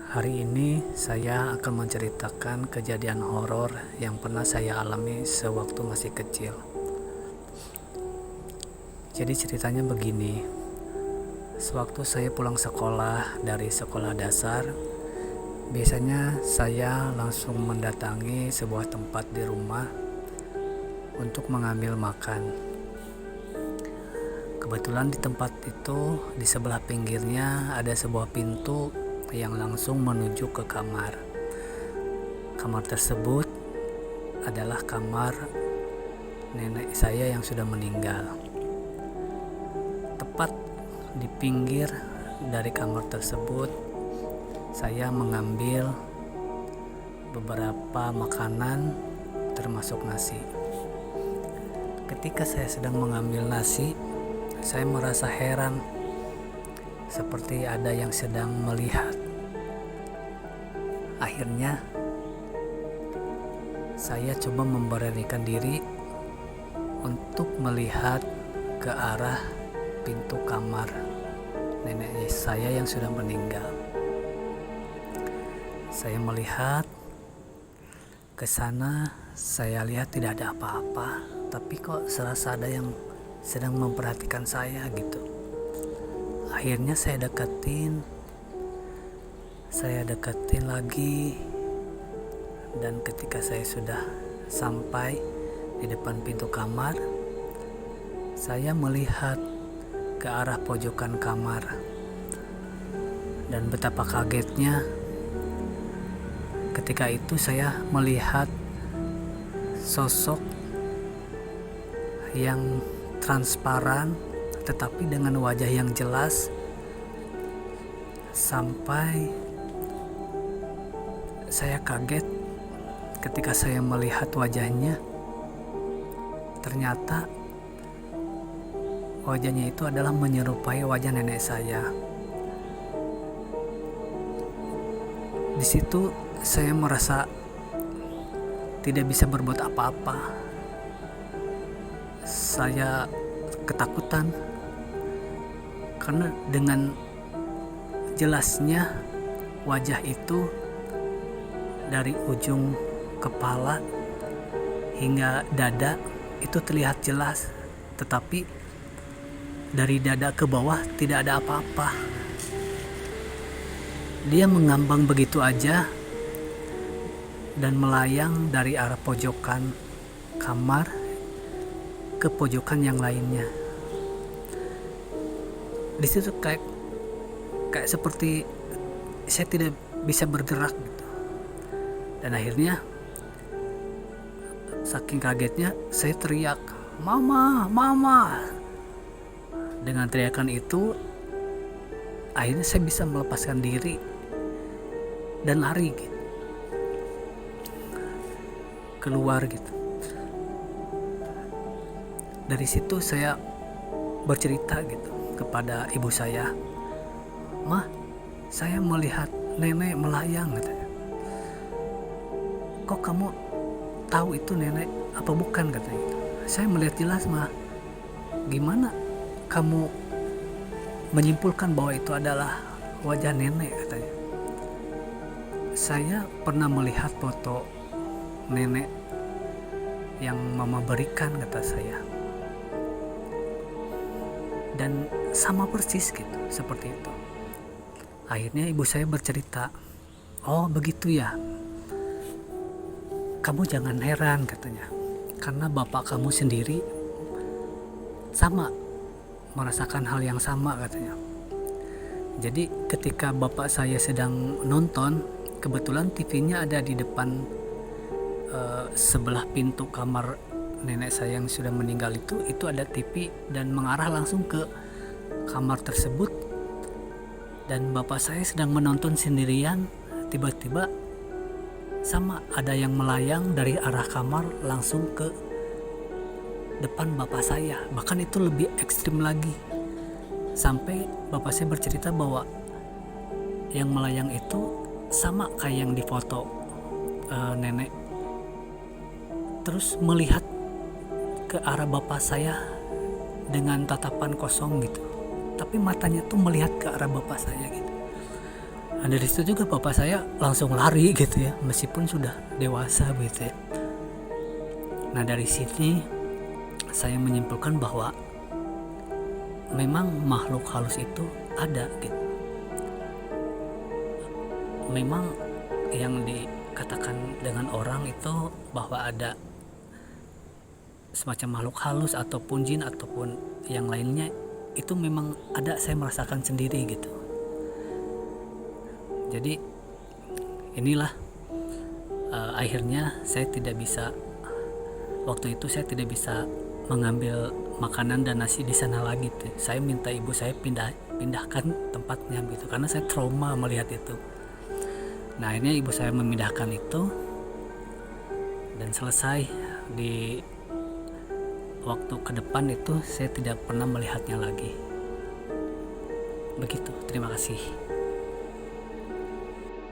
Hari ini saya akan menceritakan kejadian horor yang pernah saya alami sewaktu masih kecil. Jadi ceritanya begini. Sewaktu saya pulang sekolah dari sekolah dasar, biasanya saya langsung mendatangi sebuah tempat di rumah untuk mengambil makan. Kebetulan di tempat itu, di sebelah pinggirnya ada sebuah pintu yang langsung menuju ke kamar. Kamar tersebut adalah kamar nenek saya yang sudah meninggal. Tepat di pinggir dari kamar tersebut, saya mengambil beberapa makanan termasuk nasi. Ketika saya sedang mengambil nasi, saya merasa heran, seperti ada yang sedang melihat. Akhirnya, saya coba memberanikan diri untuk melihat ke arah pintu kamar nenek saya yang sudah meninggal. Saya melihat ke sana, saya lihat tidak ada apa-apa, tapi kok serasa ada yang sedang memperhatikan saya gitu. Akhirnya saya deketin lagi, dan ketika saya sudah sampai di depan pintu kamar, saya melihat ke arah pojokan kamar, dan betapa kagetnya ketika itu saya melihat sosok yang transparan tetapi dengan wajah yang jelas, sampai saya kaget ketika saya melihat wajahnya. Ternyata wajahnya itu adalah menyerupai wajah nenek saya. Di situ saya merasa tidak bisa berbuat apa-apa. Saya ketakutan karena dengan jelasnya wajah itu dari ujung kepala hingga dada itu terlihat jelas, tetapi dari dada ke bawah tidak ada apa-apa. Dia mengambang begitu aja dan melayang dari arah pojokan kamar ke pojokan yang lainnya. Di situ kayak seperti saya tidak bisa bergerak gitu. Dan akhirnya saking kagetnya saya teriak, "Mama, mama!" Dengan teriakan itu akhirnya saya bisa melepaskan diri dan lari gitu, keluar gitu. Dari situ saya bercerita gitu kepada ibu saya, "Mah, saya melihat nenek melayang," katanya. "Kok kamu tahu itu nenek apa bukan?" katanya gitu. "Saya melihat jelas, Mah." "Gimana kamu menyimpulkan bahwa itu adalah wajah nenek?" katanya. "Saya pernah melihat foto nenek yang mama berikan," kata saya, "dan sama persis gitu, seperti itu." Akhirnya ibu saya bercerita, "Oh begitu ya, kamu jangan heran," katanya, "karena bapak kamu sendiri sama merasakan hal yang sama," katanya. Jadi ketika bapak saya sedang nonton, kebetulan TV-nya ada di depan sebelah pintu kamar nenek saya yang sudah meninggal itu ada TV dan mengarah langsung ke kamar tersebut, dan bapak saya sedang menonton sendirian. Tiba-tiba sama ada yang melayang dari arah kamar langsung ke depan bapak saya. Bahkan itu lebih ekstrim lagi, sampai bapak saya bercerita bahwa yang melayang itu sama kayak yang di foto nenek, terus melihat ke arah bapak saya dengan tatapan kosong gitu, tapi matanya tuh melihat ke arah bapak saya gitu. Nah, dari situ juga bapak saya langsung lari gitu ya, meskipun sudah dewasa gitu ya. Nah, dari sini saya menyimpulkan bahwa memang makhluk halus itu ada gitu. Memang yang dikatakan dengan orang itu bahwa ada semacam makhluk halus ataupun jin ataupun yang lainnya, itu memang ada, saya merasakan sendiri gitu. Jadi inilah akhirnya saya tidak bisa, waktu itu saya tidak bisa mengambil makanan dan nasi di sana lagi tuh. Saya minta ibu saya pindahkan tempatnya gitu, karena saya trauma melihat itu. Nah, akhirnya ibu saya memindahkan itu dan selesai. Di waktu ke depan itu saya tidak pernah melihatnya lagi. Begitu, terima kasih.